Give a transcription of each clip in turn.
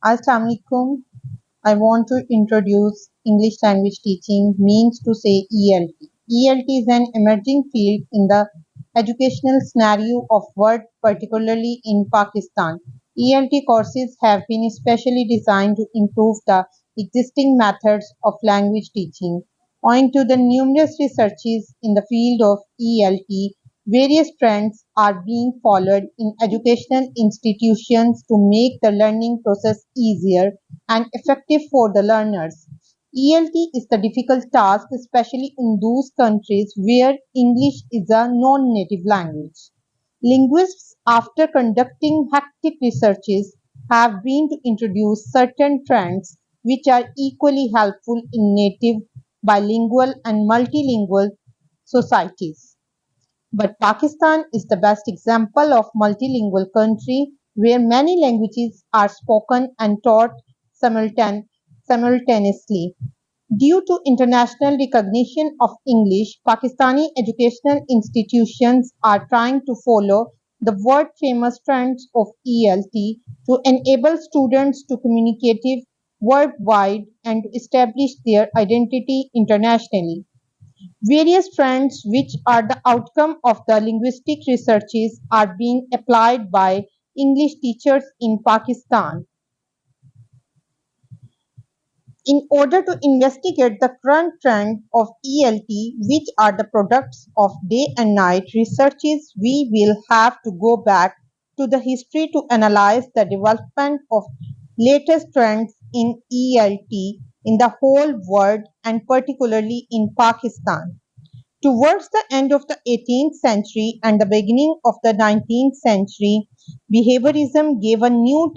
Assalamu alaikum. I want to introduce English language teaching means to say ELT. ELT is an emerging field in the educational scenario of world, particularly in Pakistan. ELT courses have been especially designed to improve the existing methods of language teaching. Owing to the numerous researches in the field of ELT, various trends are being followed in educational institutions to make the learning process easier and effective for the learners. ELT is the difficult task, especially in those countries where English is a non-native language. Linguists, after conducting hectic researches, have been to introduce certain trends which are equally helpful in native, bilingual, and multilingual societies. But Pakistan is the best example of multilingual country where many languages are spoken and taught simultaneously. Due to international recognition of English, Pakistani educational institutions are trying to follow the world-famous trends of ELT to enable students to communicate worldwide and to establish their identity internationally. Various trends which are the outcome of the linguistic researches are being applied by English teachers in Pakistan. In order to investigate the current trend of ELT, which are the products of day and night researches, we will have to go back to the history to analyze the development of latest trends in ELT in the whole world and particularly in Pakistan. Towards the end of the 18th century and the beginning of the 19th century, behaviorism gave a new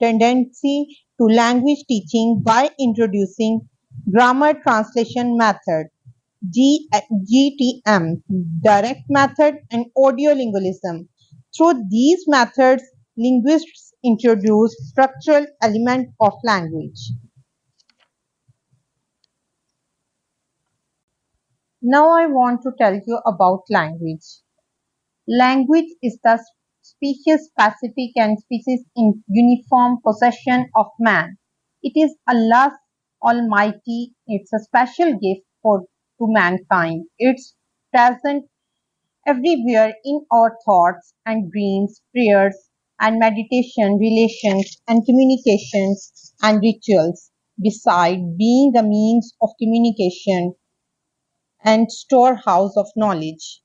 tendency to language teaching by introducing grammar translation method, GTM, direct method, and audiolingualism. Through these methods, linguists introduce structural element of language. Now I want to tell you about language. Language is the species-specific and species in uniform possession of man. It is Allah Almighty. It's a special gift to mankind. It's present everywhere in our thoughts and dreams, prayers and meditation, relations and communications and rituals. Beside being the means of communication and storehouse of knowledge.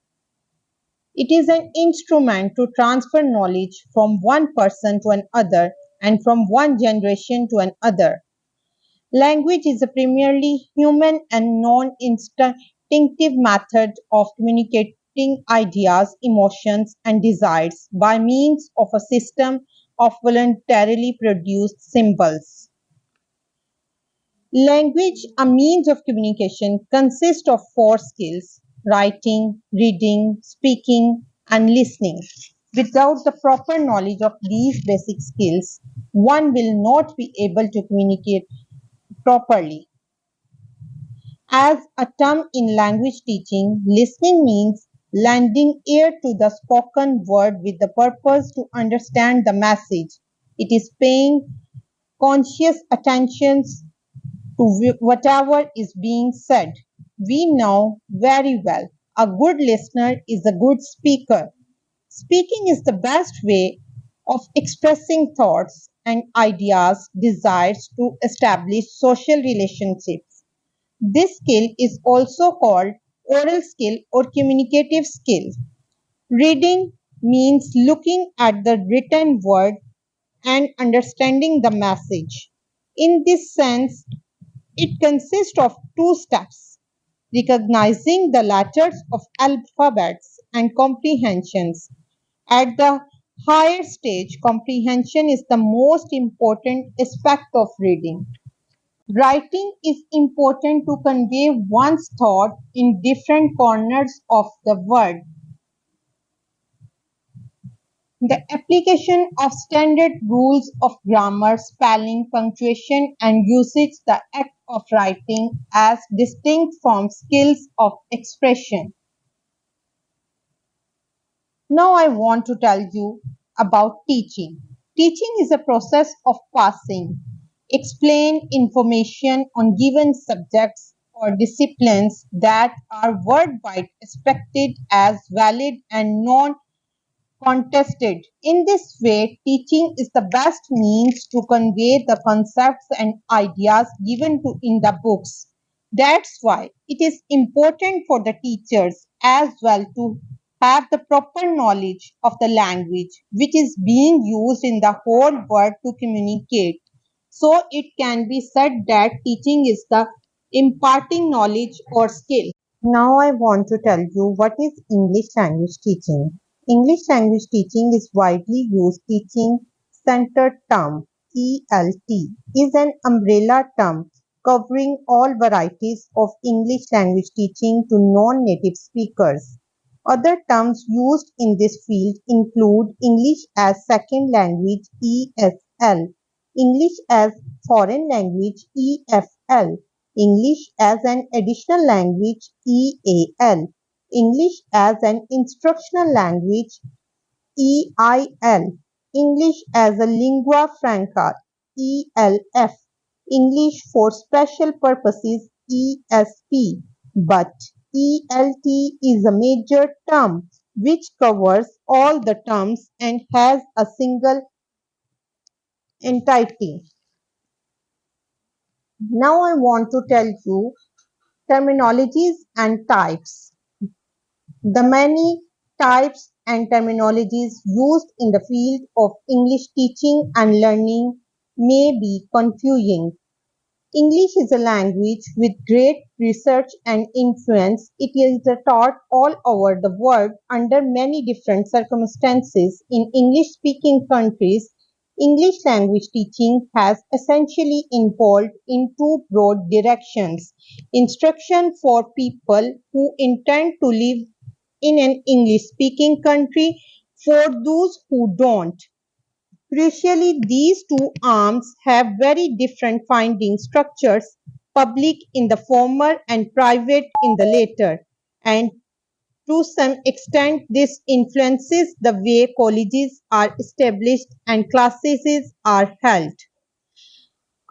It is an instrument to transfer knowledge from one person to another and from one generation to another. Language is a primarily human and non-instinctive method of communicating ideas, emotions, and desires by means of a system of voluntarily produced symbols. Language, a means of communication, consists of four skills: writing, reading, speaking, and listening. Without the proper knowledge of these basic skills, one will not be able to communicate properly. As a term in language teaching, listening means lending ear to the spoken word with the purpose to understand the message. It is paying conscious attention to whatever is being said. We know very well a good listener is a good speaker. Speaking is the best way of expressing thoughts and ideas, desires to establish social relationships. This skill is also called oral skill or communicative skill. Reading means looking at the written word and understanding the message. In this sense, it consists of two steps: recognizing the letters of alphabets and comprehensions. At the higher stage, comprehension is the most important aspect of reading. Writing is important to convey one's thought in different corners of the world. The application of standard rules of grammar, spelling, punctuation, and usage, the act of writing, as distinct from skills of expression. Now I want to tell you about teaching. Teaching is a process of passing explain information on given subjects or disciplines that are worldwide accepted as valid and non contested. In this way, teaching is the best means to convey the concepts and ideas given to in the books. That's why it is important for the teachers as well to have the proper knowledge of the language which is being used in the whole world to communicate. So it can be said that teaching is the imparting knowledge or skill. Now I want to tell you what is English language teaching. English language teaching is widely used teaching centered term. ELT is an umbrella term covering all varieties of English language teaching to non-native speakers. Other terms used in this field include English as second language ESL, English as foreign language EFL, English as an additional language EAL, English as an instructional language EIL, English as a lingua franca ELF, English for special purposes ESP, but ELT is a major term which covers all the terms and has a single entity. Now I want to tell you terminologies and types. The many types and terminologies used in the field of English teaching and learning may be confusing. English is a language with great research and influence. It is taught all over the world under many different circumstances. In English-speaking countries, English language teaching has essentially evolved in two broad directions. Instruction for people who intend to live in an English-speaking country for those who don't. Crucially, these two arms have very different finding structures, public in the former and private in the latter, and to some extent this influences the way colleges are established and classes are held.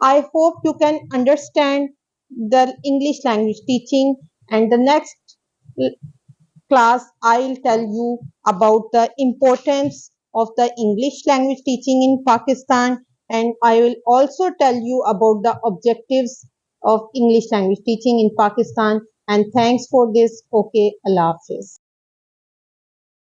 I hope you can understand the English language teaching, and the next class I'll tell you about the importance of the English language teaching in Pakistan, and I will also tell you about the objectives of English language teaching in Pakistan. And thanks for this. Okay, Allah Hafiz.